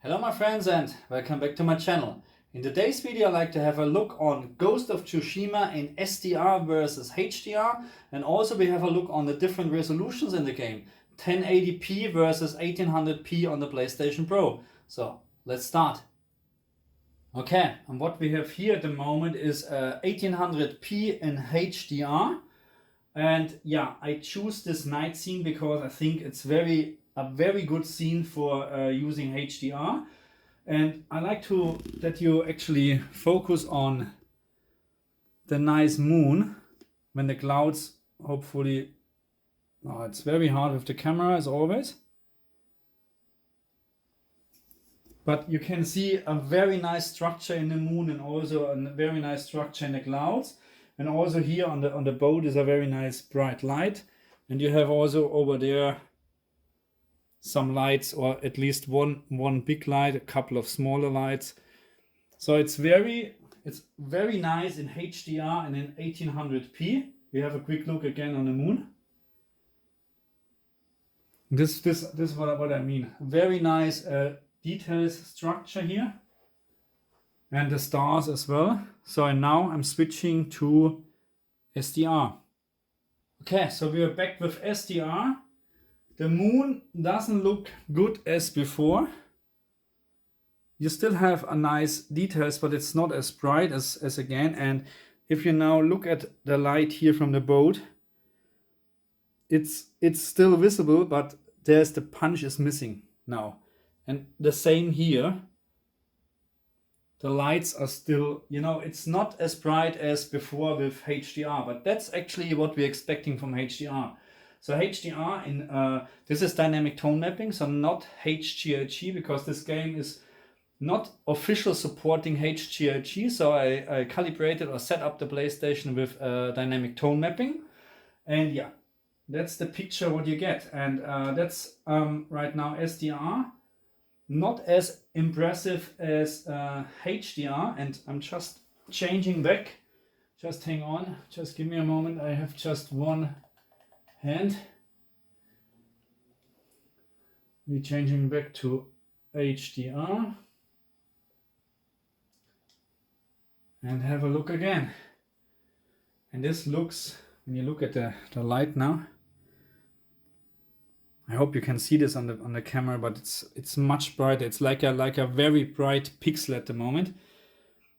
Hello my friends and welcome back to my channel. In today's video I'd like to have a look on Ghost of Tsushima in SDR versus HDR, and also we have a look on the different resolutions in the game. 1080p versus 1800p on the PlayStation Pro. So let's start. Okay, and what we have here at the moment is 1800p in HDR. And yeah, I choose this night scene because I think it's a very good scene for using HDR. And I like that you actually focus on the nice moon when the clouds hopefully... Oh, it's very hard with the camera as always. But you can see a very nice structure in the moon and also a very nice structure in the clouds. And also here on the boat is a very nice bright light. And you have also over there some lights, or at least one big light, a couple of smaller lights. So it's very nice in HDR and in 1800p. We have a quick look again on the moon. This is what I mean. Very nice details structure here. And the stars as well. So now I'm switching to SDR. Okay, so we are back with SDR. The moon doesn't look good as before. You still have a nice details, but it's not as bright as again. And if you now look at the light here from the boat, it's still visible, but the punch is missing now. And the same here. The lights are still, it's not as bright as before with HDR, but that's actually what we're expecting from HDR. So HDR, this is dynamic tone mapping, so not HDRG, because this game is not official supporting HDRG. So I calibrated or set up the PlayStation with dynamic tone mapping. And yeah, that's the picture what you get. And that's right now SDR. Not as impressive as HDR, and I'm just changing back. Just hang on, just give me a moment. I have just one hand. We're changing back to HDR and have a look again. And this looks, when you look at the light now, I hope you can see this on the camera, but it's much brighter. It's like a very bright pixel at the moment.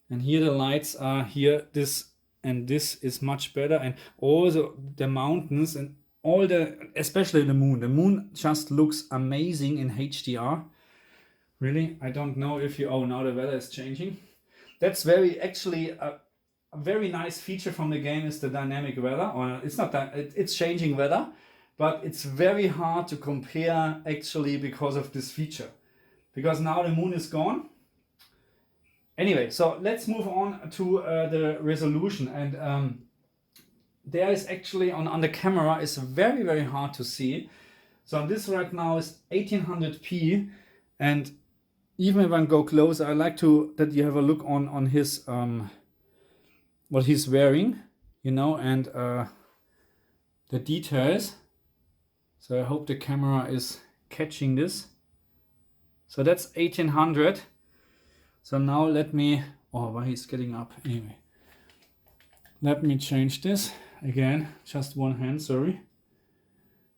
And here the lights are here, this and this is much better. And also the mountains and especially the moon. The moon just looks amazing in HDR. Really, I don't know if you... Oh, now the weather is changing. That's actually a very nice feature from the game is the dynamic weather. Or it's not that, it's changing weather. But it's very hard to compare actually because of this feature. Because now the moon is gone. Anyway, so let's move on to the resolution. And there is actually on the camera is very, very hard to see. So this right now is 1800p. And even if I go closer, I like that you have a look on his, what he's wearing, and the details. So I hope the camera is catching this. So that's 1800. So now let me... Oh, why he's getting up? Anyway. Let me change this. Again, just one hand, sorry.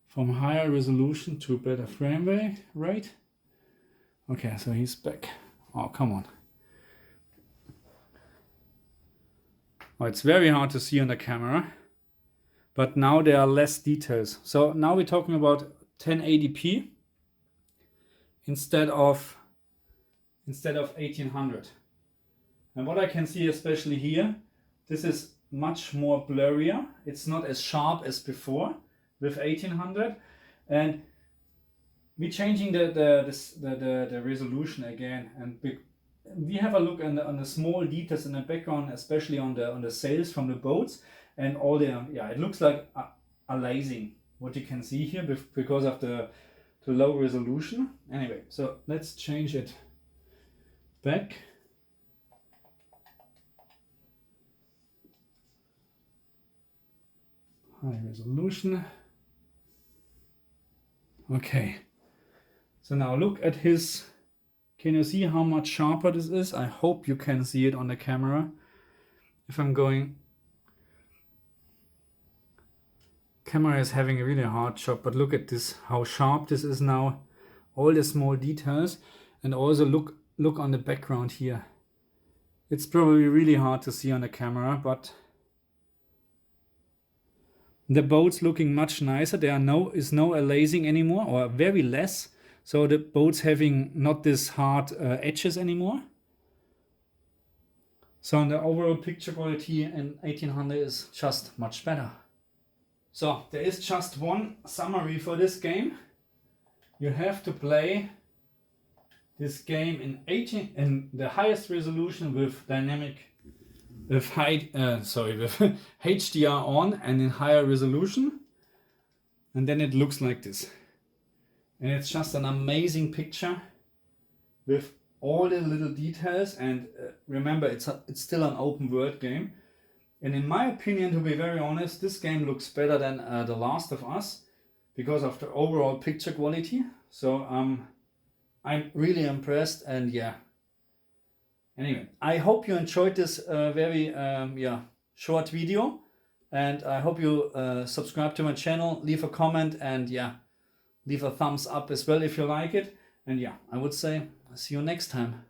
From higher resolution to better frame rate. Okay, so he's back. Oh, come on. Oh, it's very hard to see on the camera. But now there are less details. So now we're talking about 1080p instead of 1800. And what I can see especially here, this is much more blurrier. It's not as sharp as before with 1800. And we're changing the resolution again. And we have a look on the small details in the background, especially on the sails from the boats. And all it looks like a lasing, what you can see here because of the low resolution. Anyway, so let's change it back. High resolution. Okay. So now look at his Can you see how much sharper this is? I hope you can see it on the camera. If I'm going, camera is having a really hard shot, but look at this, how sharp this is now. All the small details, and also look on the background here. It's probably really hard to see on the camera, but the boat's looking much nicer. There is no aliasing anymore, or very less. So the boat's having not this hard edges anymore. So the overall picture quality in 1800 is just much better. So there is just one summary for this game. You have to play this game in the highest resolution with with HDR on and in higher resolution, and then it looks like this. And it's just an amazing picture with all the little details. And remember, it's still an open world game. And in my opinion, to be very honest, this game looks better than The Last of Us because of the overall picture quality. So I'm really impressed. And yeah. Anyway, I hope you enjoyed this very short video. And I hope you subscribe to my channel, leave a comment, and yeah, leave a thumbs up as well if you like it. And yeah, I would say see you next time.